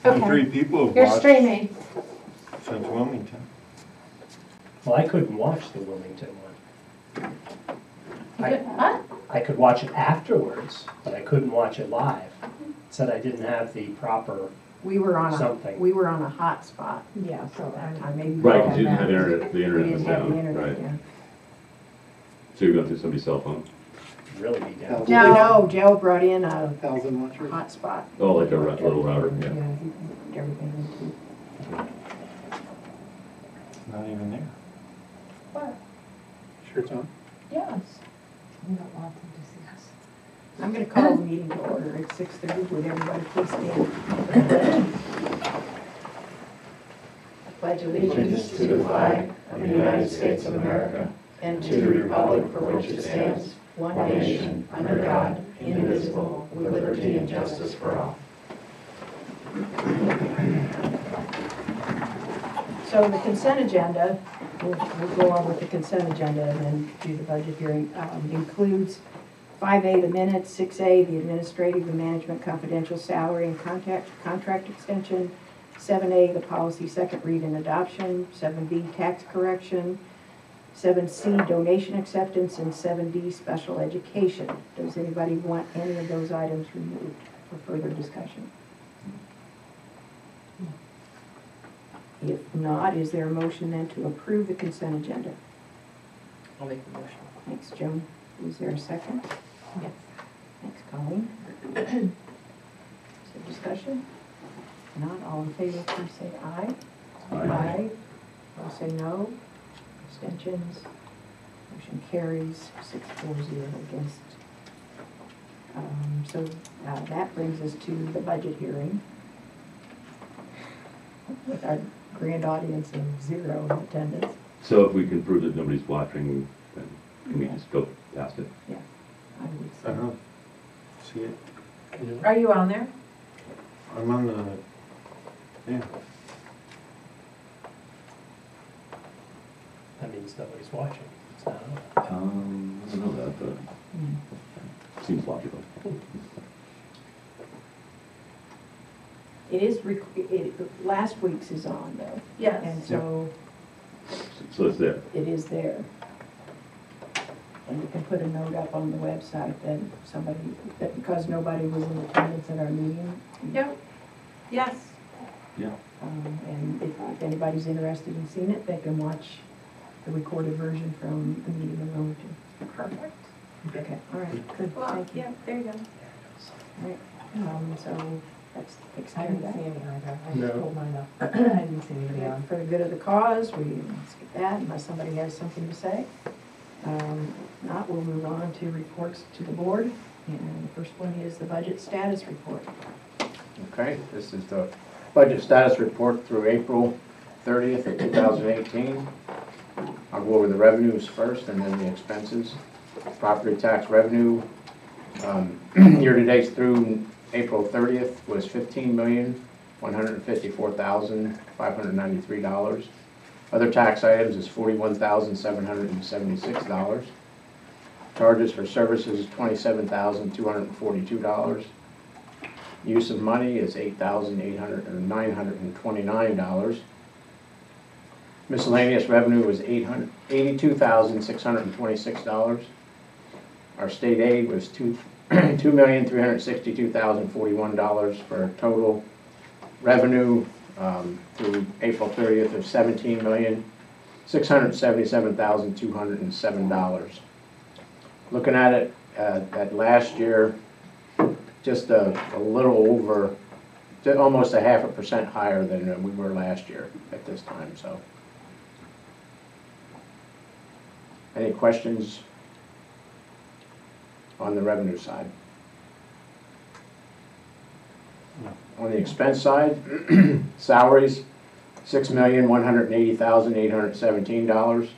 Okay. 3 people have You're watched streaming. since Wilmington. Well, I couldn't watch the Wilmington one. What? I could watch it afterwards, but I couldn't watch it live. It said I didn't have the proper We were on something. we were on a hotspot. Yeah, so That time, maybe. Right, because you that. didn't have internet, the We internet was didn't have the down, internet, right. yeah. So you're going through somebody's cell phone? really be down. No, Joe brought in a 1,000 watchers. hotspot. Oh, like a little router, yeah. Yeah, he put everything into. Not even there. What? Sure it's on. Yes. we don't want them to see us. I'm gonna call the meeting to order at 6:30. Would everybody please stand? I pledge allegiance to the flag of the United States of America and to the republic for which it stands, one nation, under God, indivisible, with liberty and justice for all. So the consent agenda, we'll go on with the consent agenda and then do the budget hearing, includes 5A, the minutes, 6A, the administrative and management confidential salary and contract extension, 7A, the policy second read and adoption, 7B, tax correction, 7C, donation acceptance, and 7D, special education. Does anybody want any of those items removed for further discussion? If not, is there a motion then to approve the consent agenda? I'll make the motion. Thanks, Joan. Is there a second? Yes. Thanks, Colleen. Is there discussion? Not all in favor, please say aye. Aye. All say no. Abstentions. Motion carries 6-4-0 against. So that brings us to the budget hearing with our grand audience of 0 in attendance. So if we can prove that nobody's watching, then can we just go past it? Yeah, I would I say. don't see it. Are you on there? I'm on the, yeah. That means nobody's watching. It's not on. I don't know that, but seems logical. It is, last week's is on though. Yes. And so So it's there. it is there. And you can put a note up on the website that somebody, that because nobody was in attendance at our meeting. Yep. Yes. Yeah. And if anybody's interested in seeing it, they can watch the recorded version from the meeting in Wilmington. Perfect. Okay, all right, good, Well, thank you. yeah, there you go. All right, so that's takes I care of didn't see that. any either. I No. just pulled mine up. I didn't see anybody on. For the good of the cause, we skip that unless somebody has something to say. Not, we'll move on to reports to the board. And the first one is the budget status report. Okay, this is the budget status report through April 30th of 2018. I'll go over the revenues first and then the expenses. Property tax revenue year-to-date through April 30th was $15,154,593. Other tax items is $41,776. Charges for services is $27,242. Use of money is $929. Miscellaneous revenue was $82,626. Our state aid was $2,362,041 for a total revenue through April 30th of $17,677,207. Looking at it at last year, just a little over, almost 0.5% higher than we were last year at this time. So, any questions on the revenue side? No. On the expense side, salaries, $6,180,817.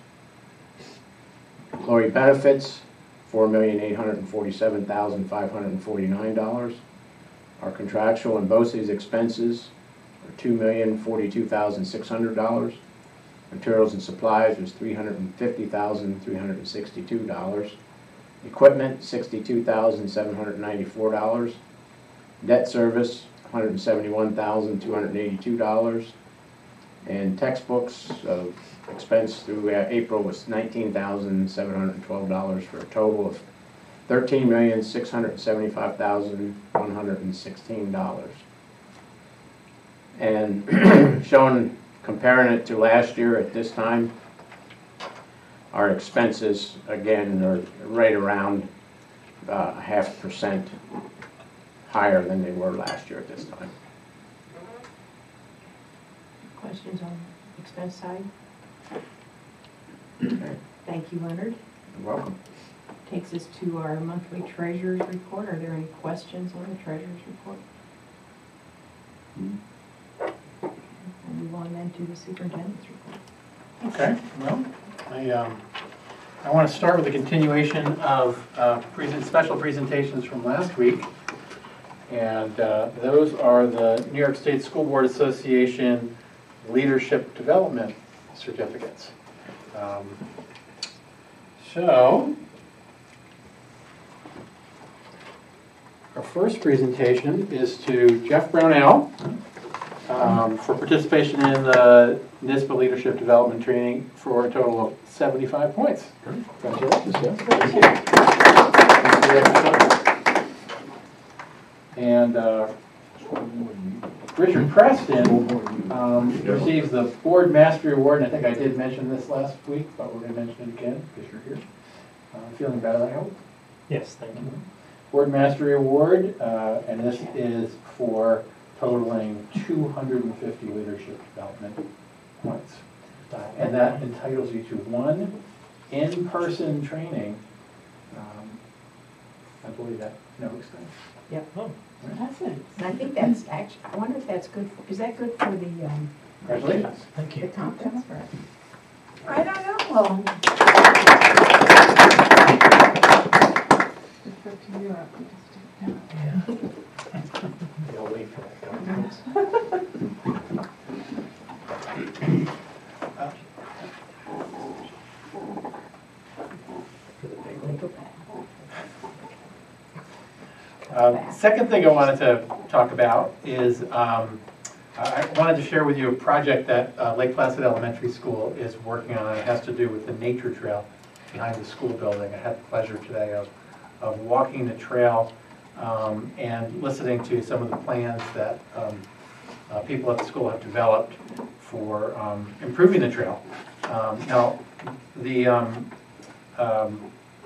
Employee benefits, $4,847,549. Our contractual and BOCES expenses are $2,042,600. Materials and supplies was $350,362. Equipment, $62,794. Debt service, $171,282. And textbooks expense through April was $19,712 for a total of $13,675,116. And showing, comparing it to last year at this time, our expenses, again, are right around 0.5% higher than they were last year at this time. Questions on the expense side? Okay, Thank you, Leonard. you're welcome. Takes us to our monthly treasurer's report. Are there any questions on the treasurer's report? We'll move on then to the superintendent's report. Okay, well, I want to start with a continuation of special presentations from last week. And those are the New York State School Board Association Leadership Development Certificates. So, our first presentation is to Jeff Brownell for participation in the NISBA Leadership Development Training for a total of 75 points. Congratulations, Jeff. And Richard Preston receives the Board Mastery Award, and I think I did mention this last week, but we're going to mention it again because you're here. Feeling better, I hope? Yes, thank you. Board Mastery Award, and this is for totaling 250 leadership development points. And that entitles you to one in-person training, I believe that no expense. Yep. Oh, That's it. And I think that's actually, I wonder if that's good, is that good for the Congratulations. thank you. conference? I don't know. Yeah, I'll wait for that conference. For the big one. Second thing I wanted to talk about is I wanted to share with you a project that Lake Placid Elementary School is working on. It has to do with the nature trail behind the school building. I had the pleasure today of walking the trail and listening to some of the plans that people at the school have developed for improving the trail. Now, the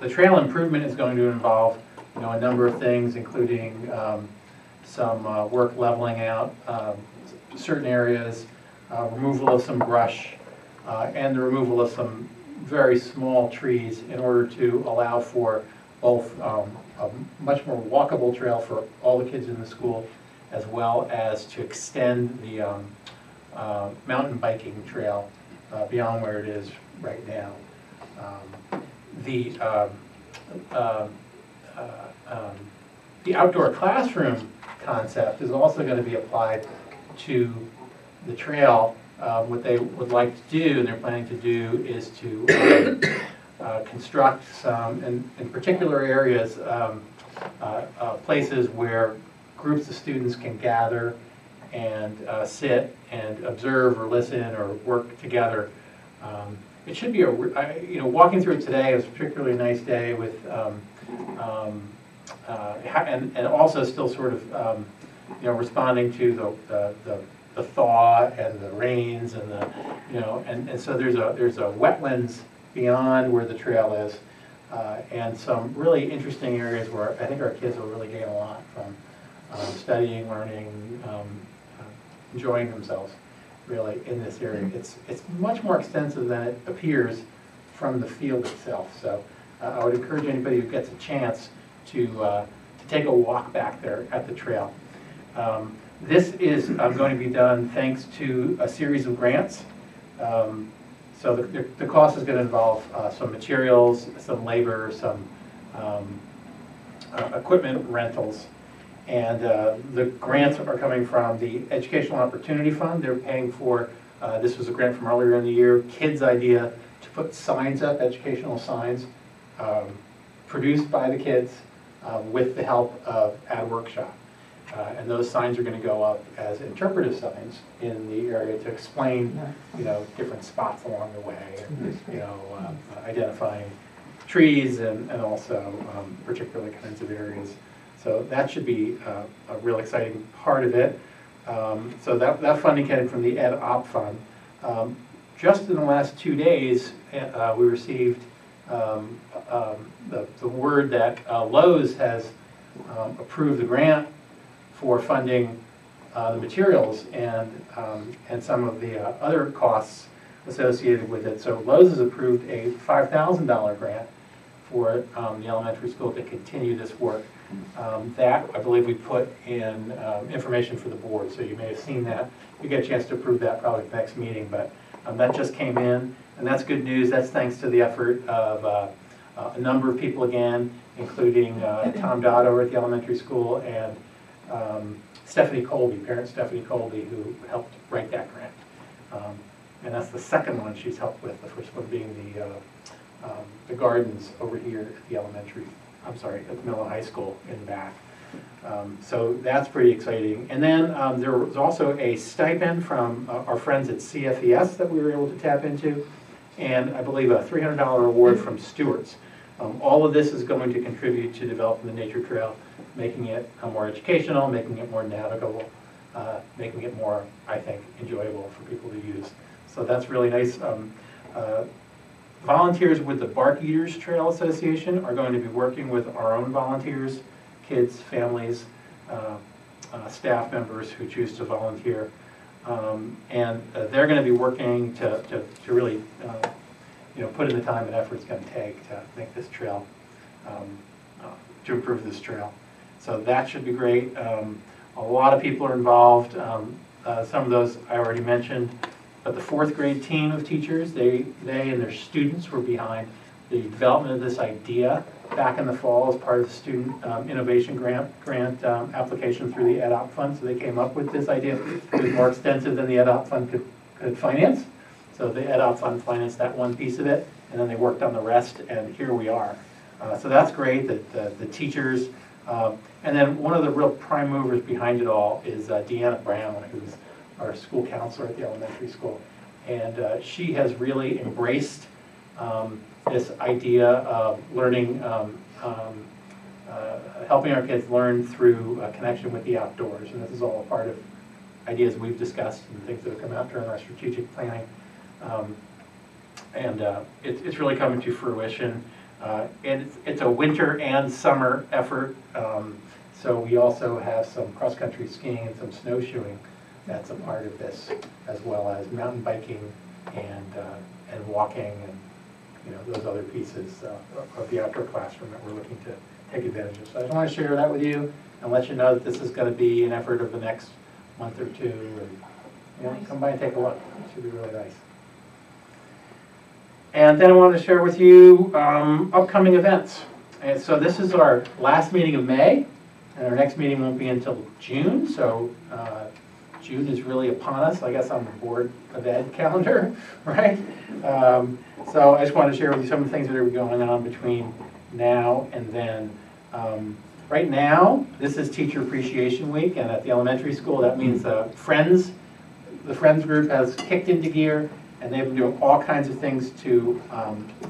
trail improvement is going to involve a number of things, including some work leveling out certain areas, removal of some brush, and the removal of some very small trees in order to allow for both a much more walkable trail for all the kids in the school, as well as to extend the mountain biking trail beyond where it is right now. The outdoor classroom concept is also going to be applied to the trail. What they would like to do, and they're planning to do, is to construct some, in particular areas, places where groups of students can gather and sit and observe or listen or work together. It should be walking through it today is a particularly nice day with, and also still sort of, responding to the thaw and the rains and the, and so there's a wetlands beyond where the trail is, and some really interesting areas where I think our kids will really gain a lot from studying, learning, enjoying themselves really in this area. It's much more extensive than it appears from the field itself. So I would encourage anybody who gets a chance to take a walk back there at the trail. This is going to be done thanks to a series of grants. So the cost is going to involve some materials, some labor, some equipment rentals. And the grants are coming from the Educational Opportunity Fund. They're paying for, this was a grant from earlier in the year, kids' idea to put signs up, educational signs, produced by the kids with the help of Ad Workshop. And those signs are going to go up as interpretive signs in the area to explain, different spots along the way, and, identifying trees and also particular kinds of areas. So that should be a real exciting part of it. So that funding came from the Ed Op Fund. Just in the last 2 days, we received the word that Lowe's has approved the grant for funding the materials and some of the other costs associated with it. So Lowe's has approved a $5,000 grant for the elementary school to continue this work. That, I believe we put in information for the board, so you may have seen that. You get a chance to approve that probably at the next meeting, but that just came in, and that's good news. That's thanks to the effort of a number of people again, including Tom Dodd over at the elementary school and Stephanie Colby, parent Stephanie Colby, who helped write that grant. And that's the second one she's helped with, the first one being the gardens over here at the at the middle high school in the back. So that's pretty exciting. And then there was also a stipend from our friends at CFES that we were able to tap into, and I believe a $300 award from Stewart's. All of this is going to contribute to developing the nature trail, making it more educational, making it more navigable, making it more, I think, enjoyable for people to use. So that's really nice. Volunteers with the Bark Eaters Trail Association are going to be working with our own volunteers, kids, families, staff members who choose to volunteer. And they're going to be working to really put in the time and effort it's going to take to make this trail, to improve this trail. So that should be great. A lot of people are involved. Some of those I already mentioned. But the 4th grade team of teachers, they and their students were behind the development of this idea back in the fall as part of the student innovation grant application through the Ed Op Fund. So they came up with this idea. It was more extensive than the Ed Op Fund could finance. So the Ed Op Fund financed that one piece of it, and then they worked on the rest, and here we are. So that's great that the teachers, and then one of the real prime movers behind it all is Deanna Brown, who's our school counselor at the elementary school. And she has really embraced this idea of learning, helping our kids learn through a connection with the outdoors. And this is all a part of ideas we've discussed and things that have come out during our strategic planning. It's really coming to fruition. And it's a winter and summer effort. So we also have some cross-country skiing and some snowshoeing that's a part of this, as well as mountain biking and walking and those other pieces of the outdoor classroom that we're looking to take advantage of. So I just want to share that with you and let you know that this is going to be an effort of the next month or two, and come by and take a look. It should be really nice. And then I wanted to share with you upcoming events. And so this is our last meeting of May, and our next meeting won't be until June. So June is really upon us, I guess, on the Board of Ed calendar, right? So I just wanted to share with you some of the things that are going on between now and then. Right now, this is Teacher Appreciation Week, and at the elementary school, that means the Friends group has kicked into gear, and they've been doing all kinds of things to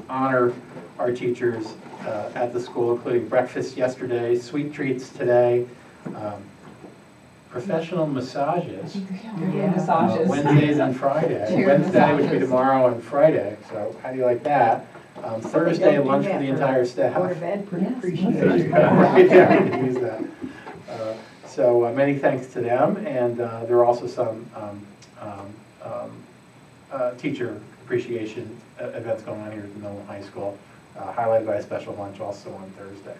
honor our teachers at the school, including breakfast yesterday, sweet treats today, professional massages, Wednesdays and Friday. Wednesday, which will be tomorrow, and Friday. So how do you like that? Thursday, lunch for the entire staff. Go to bed, pretty appreciative. Right, yeah, we can use that. So many thanks to them, and there are also some teacher appreciation events going on here at the Millville High School, highlighted by a special lunch also on Thursday.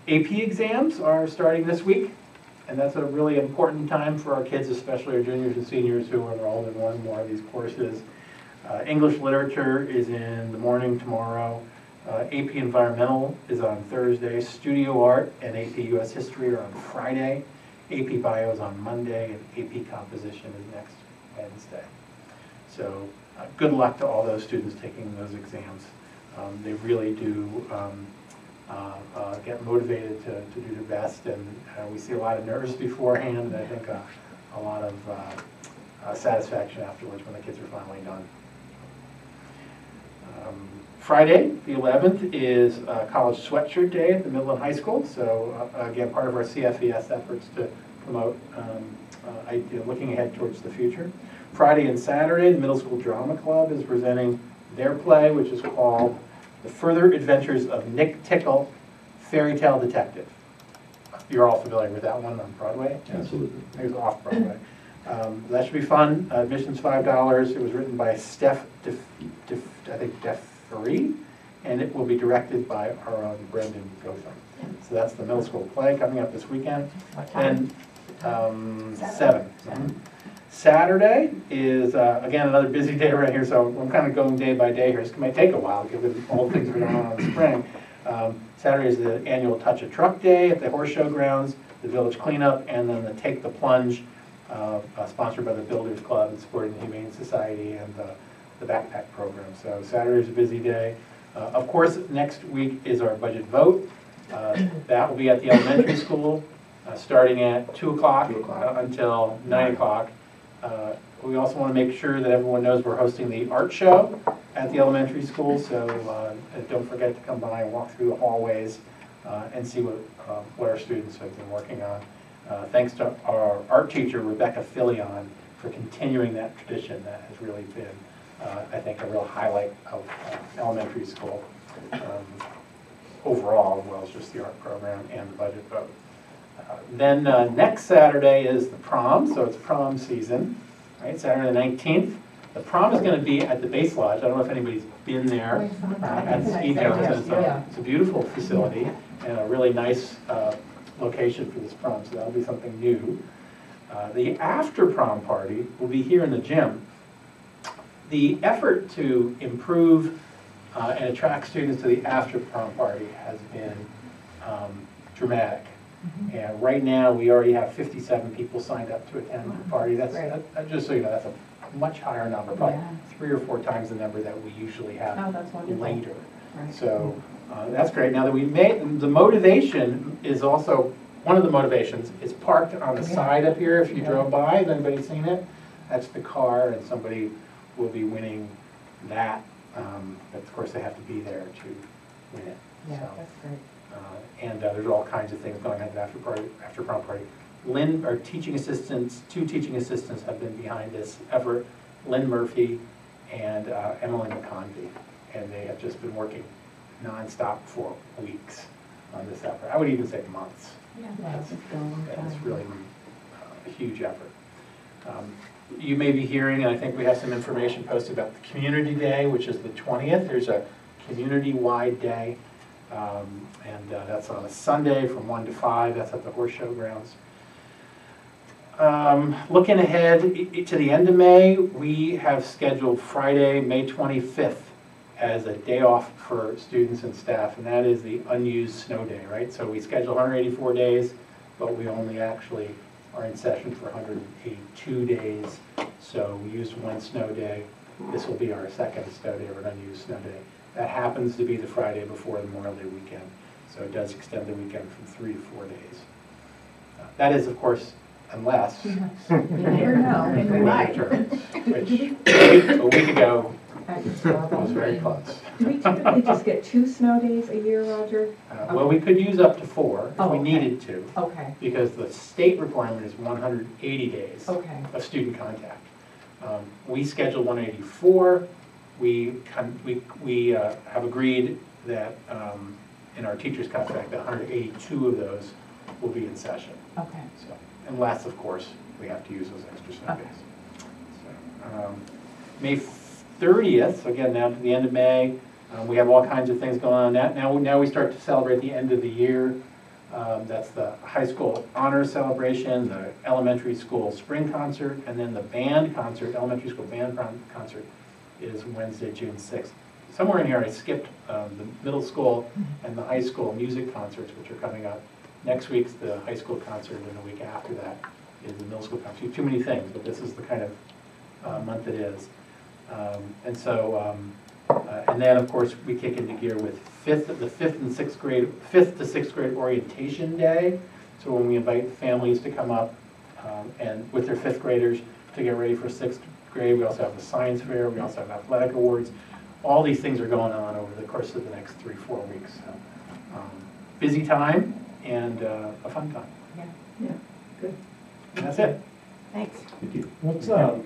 AP exams are starting this week, and that's a really important time for our kids, especially our juniors and seniors who are enrolled in one or more of these courses. English literature is in the morning tomorrow. AP Environmental is on Thursday. Studio Art and AP US History are on Friday. AP Bio is on Monday, and AP Composition is next Wednesday. So good luck to all those students taking those exams. They really do get motivated to do their best. And we see a lot of nerves beforehand, and I think a lot of satisfaction afterwards when the kids are finally done. Friday, the 11th, is College Sweatshirt Day at the Midland High School. So again, part of our CFES efforts to promote looking ahead towards the future. Friday and Saturday, the Middle School Drama Club is presenting their play, which is called The Further Adventures of Nick Tickle, Fairy Tale Detective. You're all familiar with that one on Broadway? Absolutely. It was off Broadway. That should be fun. Admission's $5. It was written by Steph DeFree, and it will be directed by our own Brendan Gotham. So that's the middle school play coming up this weekend. And 7. Saturday is, again, another busy day right here, so I'm kind of going day by day here. This might take a while, given all the things that are going on in the spring. Saturday is the annual Touch a Truck Day at the Horse Show Grounds, the Village Cleanup, and then the Take the Plunge, sponsored by the Builders Club and supporting the Humane Society and the Backpack Program. So Saturday is a busy day. Of course, next week is our budget vote. That will be at the elementary school, starting at 2 o'clock until 9 o'clock. We also want to make sure that everyone knows we're hosting the art show at the elementary school, so don't forget to come by and walk through the hallways and see what our students have been working on. Thanks to our art teacher, Rebecca Filion, for continuing that tradition that has really been, I think, a real highlight of elementary school overall, as well as just the art program and the budget vote. Then next Saturday is the prom, so it's prom season, right? Saturday the 19th. The prom is going to be at the Base Lodge. I don't know if anybody's been there at the ski jumps. It's a beautiful facility and a really nice location for this prom, so that'll be something new. The after prom party will be here in the gym. The effort to improve and attract students to the after prom party has been dramatic. And right now, we already have 57 people signed up to attend the party. That's just so you know, that's a much higher number, probably 3 or 4 times the number that we usually have later. Right. So that's great. Now that we made, the motivation is also, one of the motivations is parked on the side up here. If you drove by, has anybody seen it? That's the car, and somebody will be winning that. But of course, they have to be there to win it. Yeah, so. that's great. And there's all kinds of things going on at the after prom party. Our teaching assistants, 2 teaching assistants have been behind this effort, Lynn Murphy and Emily McConvey. And they have just been working nonstop for weeks on this effort. I would even say months. Yeah, It's really a huge effort. You may be hearing, and I think we have some information posted about the Community Day, which is the 20th. There's a community-wide day. And that's on a Sunday from 1 to 5. That's at the Horse Show Grounds. Looking ahead to the end of May, we have scheduled Friday, May 25th as a day off for students and staff, and that is the unused snow day, right? So we schedule 184 days, but we only actually are in session for 182 days. So we used 1 snow day. This will be our 2nd snow day, or an unused snow day. That happens to be the Friday before the Memorial Day weekend, so it does extend the weekend from 3 to 4 days. That is, of course, unless You never know. the weather turns, which a week ago was very close. Do we typically just get 2 snow days a year, Roger? Well, we could use up to 4 if we needed to, Okay, because the state requirement is 180 days okay. of student contact. We schedule 184. We have agreed that in our teacher's contract that 182 of those will be in session. Okay. So, unless, of course, we have to use those extra snow days. So, May 30th, so again, now to the end of May, we have all kinds of things going on. Now we start to celebrate the end of the year. That's the high school honors celebration, the elementary school spring concert, and then the band concert, elementary school band concert is Wednesday, June 6th. Somewhere in here I skipped the middle school and the high school music concerts, which are coming up. Next week's the high school concert, and the week after that is the middle school concert. Too many things, but this is the kind of month it is. And so And then, of course, we kick into gear with the fifth to sixth grade orientation day. So when we invite families to come up and with their fifth graders to get ready for sixth grade, we also have the science fair, we also have athletic awards. All these things are going on over the course of the next 3-4 weeks. So, busy time and a fun time. Yeah, good. And that's it. Thanks. Thank you. What's, I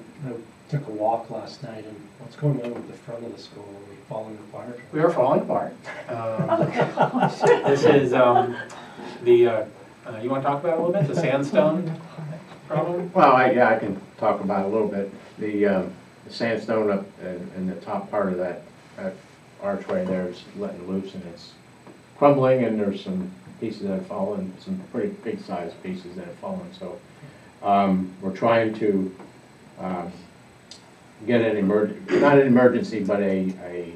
took a walk last night, and what's going on with the front of the school? Are we falling apart? We are falling apart. This is you want to talk about it a little bit, the sandstone problem? Well, yeah, I can talk about it a little bit. The sandstone up in the top part of that archway there is letting loose, and it's crumbling, and there's some pieces that have fallen, some pretty big sized pieces that have fallen. So we're trying to get not an emergency, but a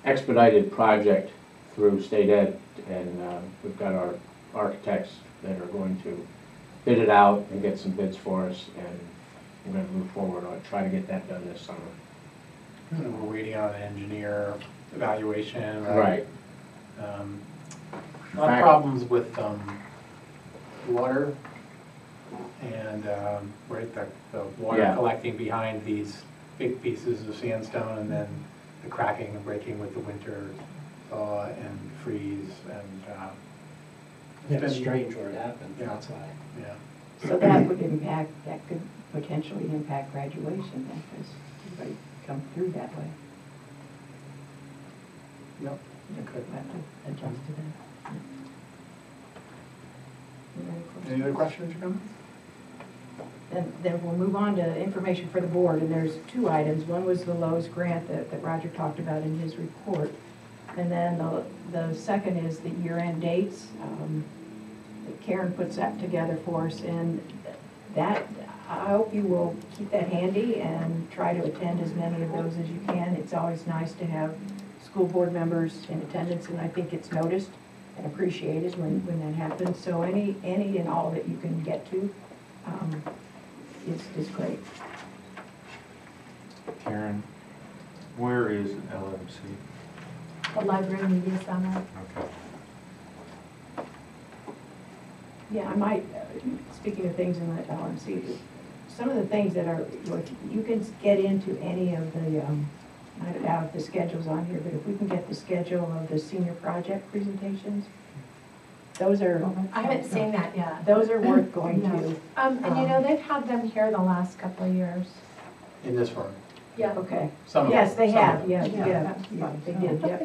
expedited project through state ed, and we've got our architects that are going to bid it out and get some bids for us, and we're going to move forward on try to get that done this summer. And we're waiting on an engineer evaluation. Right. A lot of problems with water and right, the water collecting behind these big pieces of sandstone, and then the cracking and breaking with the winter thaw and freeze, and Yeah, it's strange where it happened, Yeah. that's why. yeah. So that could potentially impact graduation then, because everybody come through that way. Yep. You could have to adjust to that. Any other questions or comments? Then we'll move on to information for the board, and there's 2 items. One was the Lowe's grant that Roger talked about in his report. And then the second is the year-end dates. Karen puts that together for us, and that, I hope you will keep that handy and try to attend as many of those as you can. It's always nice to have school board members in attendance, and I think it's noticed and appreciated when that happens. So any and all that you can get to is great. Karen, where is LMC? The Library Media Center. Okay. Yeah, I might, speaking of things in the LMC, some of the things that are, you can get into any of the, I don't know if the schedule's on here, but if we can get the schedule of the senior project presentations, those are, I haven't seen that yet. those are worth going No. to. And you know, they've had them here the last couple of years. In this room? Yeah. Okay. Some of Yes, them, they some of have, them. yeah, they did, yep.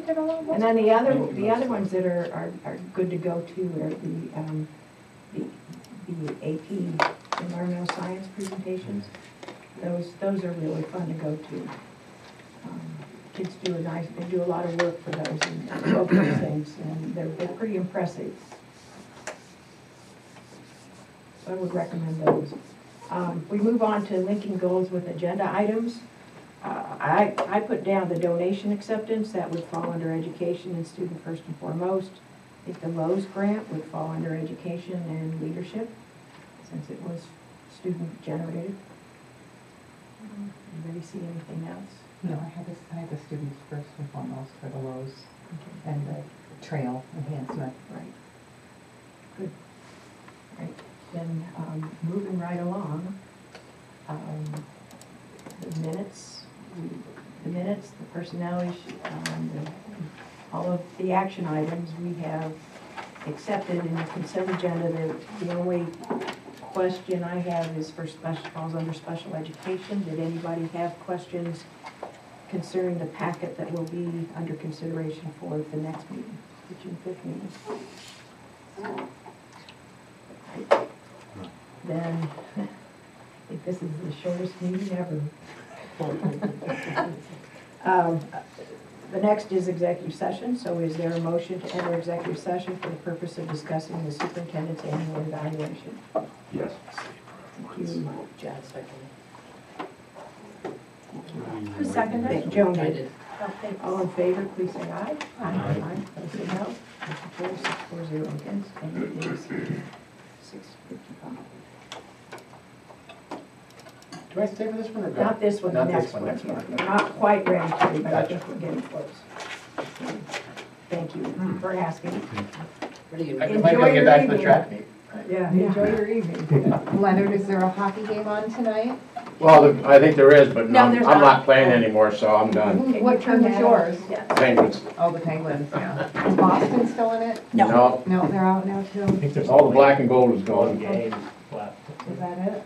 And then the other ones that are good to go to are the AP environmental science presentations. Those are really fun to go to. Kids do they do a lot of work for those and both those things, and they're pretty impressive. So I would recommend those. We move on to linking goals with agenda items. I put down the donation acceptance, that would fall under education and student first and foremost. I think the Lowe's grant would fall under education and leadership, since it was student generated. Anybody see anything else? No, I had the students first and foremost for the Lowe's and the trail enhancement. Right. Good. Right. Then moving right along, the minutes, the personnel issue, all of the action items we have accepted in the consent agenda. The only question I have is falls under special education. Did anybody have questions concerning the packet that will be under consideration for the next meeting, the June 5th meeting? Right. Then, I think this is the shortest meeting ever. The next is executive session, so is there a motion to enter executive session for the purpose of discussing the superintendent's annual evaluation? Yes. Thank you, Jen. Who seconded it? Joan did. Oh, thanks. All in favor, please say aye. Aye. Those say no. Motion carries 640 against, and it is 6:55. Do I stay for this one or go? Not this one, the Not next this one, one. next one. We're not quite ready for you, but I Gotcha. think we're getting close. Thank you for asking. What do you? I might go get back to the track meet. Yeah, enjoy your evening. Leonard, is there a hockey game on tonight? Well, I think there is, but No, I'm there's not not. playing anymore, so I'm done. What team is yours? Yeah. Penguins. Oh, the Penguins, yeah. Is Boston still in it? No. No, No, they're out now too. I think there's all the only black and gold is one gone. game left. Is that it?